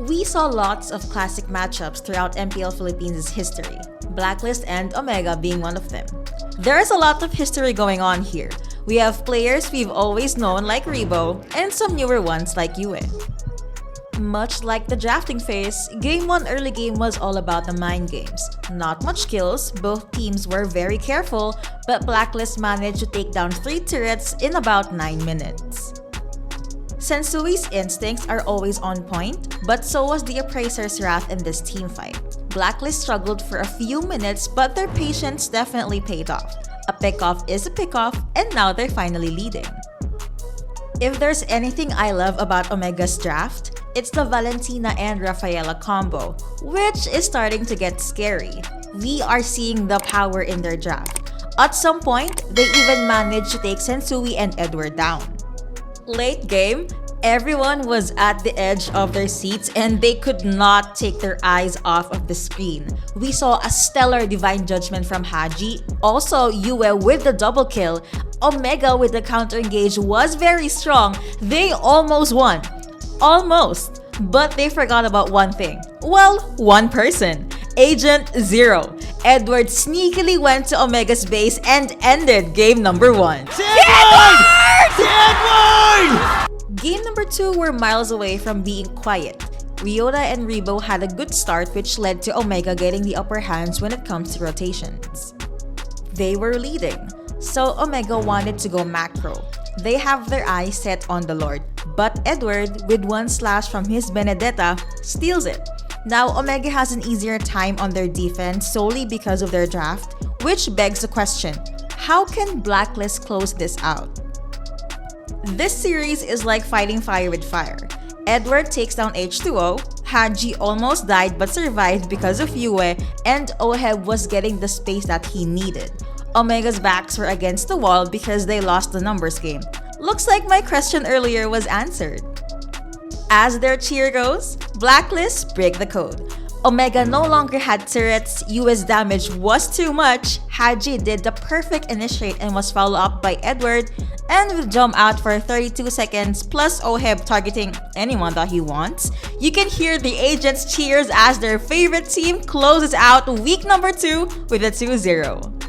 We saw lots of classic matchups throughout MPL Philippines' history, Blacklist and Omega being one of them. There is a lot of history going on here. We have players we've always known like Rebo, and some newer ones like Yue. Much like the drafting phase, Game 1 early game was all about the mind games. Not much kills, both teams were very careful, but Blacklist managed to take down 3 turrets in about 9 minutes. Sensui's instincts are always on point, but so was the Appraiser's wrath in this teamfight. Blacklist struggled for a few minutes, but their patience definitely paid off. A pickoff is a pickoff, and now they're finally leading. If there's anything I love about Omega's draft, it's the Valentina and Rafaela combo, which is starting to get scary. We are seeing the power in their draft. At some point, they even managed to take Sensui and Edward down. Late game, everyone was at the edge of their seats and they could not take their eyes off of the screen. We saw a stellar Divine Judgment from Haji, also Yue with the double kill. Omega with the counter engage was very strong. They almost won. Almost. But they forgot about one thing. Well, one person. Agent Zero. Edward sneakily went to Omega's base and ended game number 1. Game number 2 were miles away from being quiet. Ryota and Rebo had a good start which led to Omega getting the upper hands when it comes to rotations. They were leading, so Omega wanted to go macro. They have their eyes set on the Lord, but Edward, with one slash from his Benedetta, steals it. Now Omega has an easier time on their defense solely because of their draft, which begs the question, how can Blacklist close this out? This series is like fighting fire with fire. Edward takes down H2O, Haji almost died but survived because of Yue, and Oheb was getting the space that he needed. Omega's backs were against the wall because they lost the numbers game. Looks like my question earlier was answered. As their cheer goes, Blacklist break the code. Omega no longer had turrets, Yue's damage was too much, Haji did the perfect initiate and was followed up by Edward, and with jump out for 32 seconds plus Oheb targeting anyone that he wants, you can hear the agents' cheers as their favorite team closes out week number 2 with a 2-0.